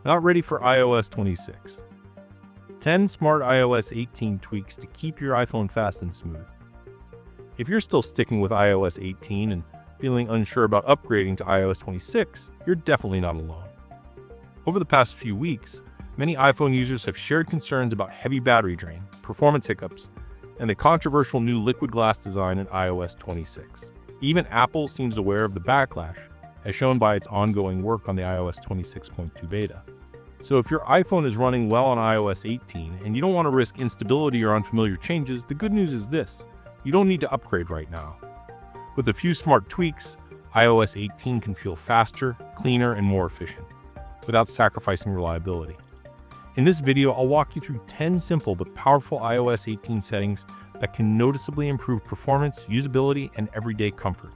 Not ready for iOS 26. 10 smart iOS 18 tweaks to keep your iPhone fast and smooth. If you're still sticking with iOS 18 and feeling unsure about upgrading to iOS 26, you're definitely not alone. Over the past few weeks, many iPhone users have shared concerns about heavy battery drain, performance hiccups, and the controversial new liquid glass design in iOS 26. Even Apple seems aware of the backlash, as shown by its ongoing work on the iOS 26.2 beta. So if your iPhone is running well on iOS 18 and you don't want to risk instability or unfamiliar changes, the good news is this: you don't need to upgrade right now. With a few smart tweaks, iOS 18 can feel faster, cleaner, and more efficient, without sacrificing reliability. In this video, I'll walk you through 10 simple but powerful iOS 18 settings that can noticeably improve performance, usability, and everyday comfort.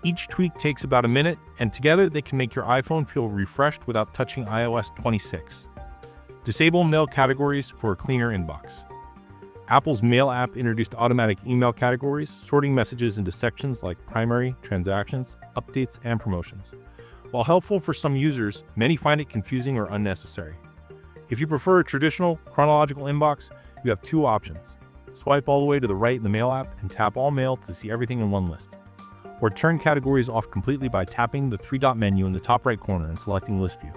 Each tweak takes about a minute, and together they can make your iPhone feel refreshed without touching iOS 26. Disable mail categories for a cleaner inbox. Apple's Mail app introduced automatic email categories, sorting messages into sections like primary, transactions, updates, and promotions. While helpful for some users, many find it confusing or unnecessary. If you prefer a traditional, chronological inbox, you have two options. Swipe all the way to the right in the Mail app and tap All Mail to see everything in one list. Or turn categories off completely by tapping the three-dot menu in the top right corner and selecting List View.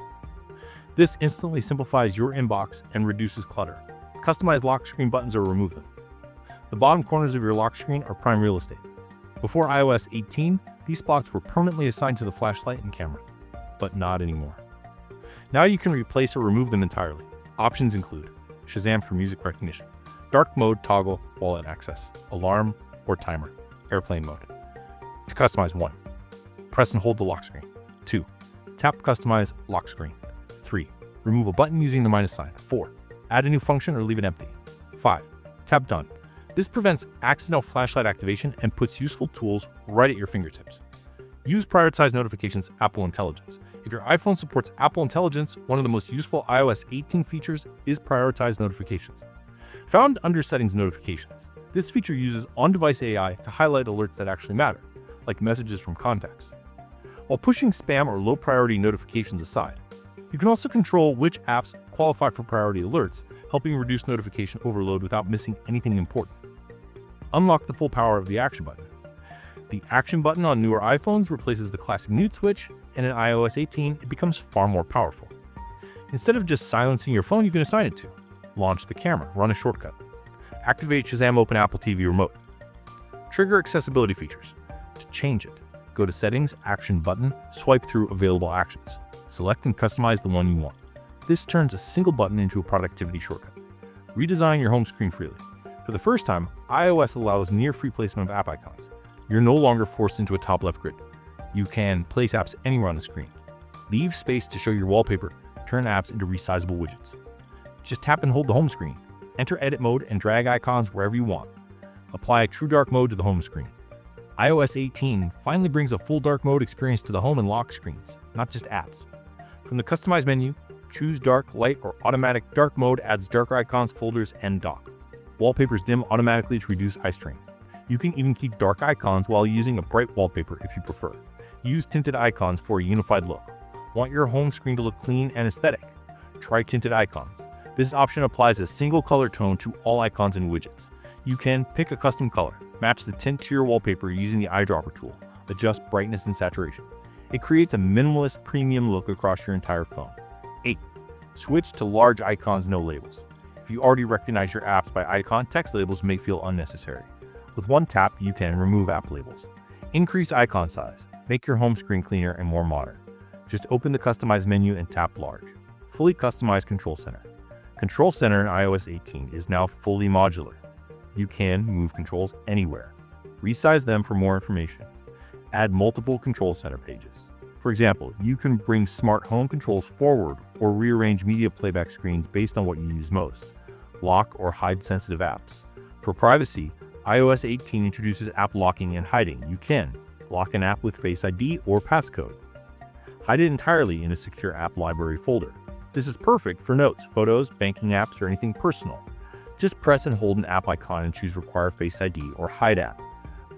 This instantly simplifies your inbox and reduces clutter. Customize lock screen buttons or remove them. The bottom corners of your lock screen are prime real estate. Before iOS 18, these spots were permanently assigned to the flashlight and camera, but not anymore. Now you can replace or remove them entirely. Options include Shazam for music recognition, dark mode toggle wallet access, alarm or timer, airplane mode. To customize 1, press and hold the lock screen. 2, tap customize lock screen. 3, remove a button using the minus sign. 4, add a new function or leave it empty. 5, tap done. This prevents accidental flashlight activation and puts useful tools right at your fingertips. Use prioritized notifications Apple Intelligence. If your iPhone supports Apple Intelligence, one of the most useful iOS 18 features is prioritized notifications. Found under Settings Notifications, this feature uses on-device AI to highlight alerts that actually matter, like messages from contacts. While pushing spam or low-priority notifications aside, you can also control which apps qualify for priority alerts, helping reduce notification overload without missing anything important. Unlock the full power of the Action button. The Action button on newer iPhones replaces the classic mute switch, and in iOS 18, it becomes far more powerful. Instead of just silencing your phone, you can assign it to launch the camera, run a shortcut, activate Shazam Open Apple TV Remote, trigger accessibility features. To change it, go to Settings, Action button, swipe through available actions. Select and customize the one you want. This turns a single button into a productivity shortcut. Redesign your home screen freely. For the first time, iOS allows near-free placement of app icons. You're no longer forced into a top left grid. You can place apps anywhere on the screen. Leave space to show your wallpaper, turn apps into resizable widgets. Just tap and hold the home screen. Enter edit mode and drag icons wherever you want. Apply true dark mode to the home screen. iOS 18 finally brings a full dark mode experience to the home and lock screens, not just apps. From the Customize menu, choose Dark, Light, or Automatic. Dark mode adds darker icons, folders, and dock. Wallpapers dim automatically to reduce eye strain. You can even keep dark icons while using a bright wallpaper if you prefer. Use tinted icons for a unified look. Want your home screen to look clean and aesthetic? Try tinted icons. This option applies a single color tone to all icons and widgets. You can pick a custom color, match the tint to your wallpaper using the eyedropper tool, adjust brightness and saturation. It creates a minimalist premium look across your entire phone. 8. Switch to large icons, no labels. If you already recognize your apps by icon, text labels may feel unnecessary. With one tap, you can remove app labels. Increase icon size. Make your home screen cleaner and more modern. Just open the Customize menu and tap Large. Fully customized Control Center. Control Center in iOS 18 is now fully modular. You can move controls anywhere. Resize them for more information. Add multiple Control Center pages. For example, you can bring smart home controls forward or rearrange media playback screens based on what you use most. Lock or hide sensitive apps. For privacy, iOS 18 introduces app locking and hiding. You can lock an app with Face ID or passcode. Hide it entirely in a secure app library folder. This is perfect for notes, photos, banking apps, or anything personal. Just press and hold an app icon and choose Require Face ID or Hide App.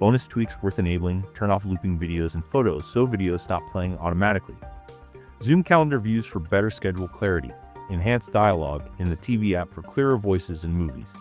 Bonus tweaks worth enabling: turn off looping videos and photos so videos stop playing automatically. Zoom calendar views for better schedule clarity, enhanced dialogue in the TV app for clearer voices and movies.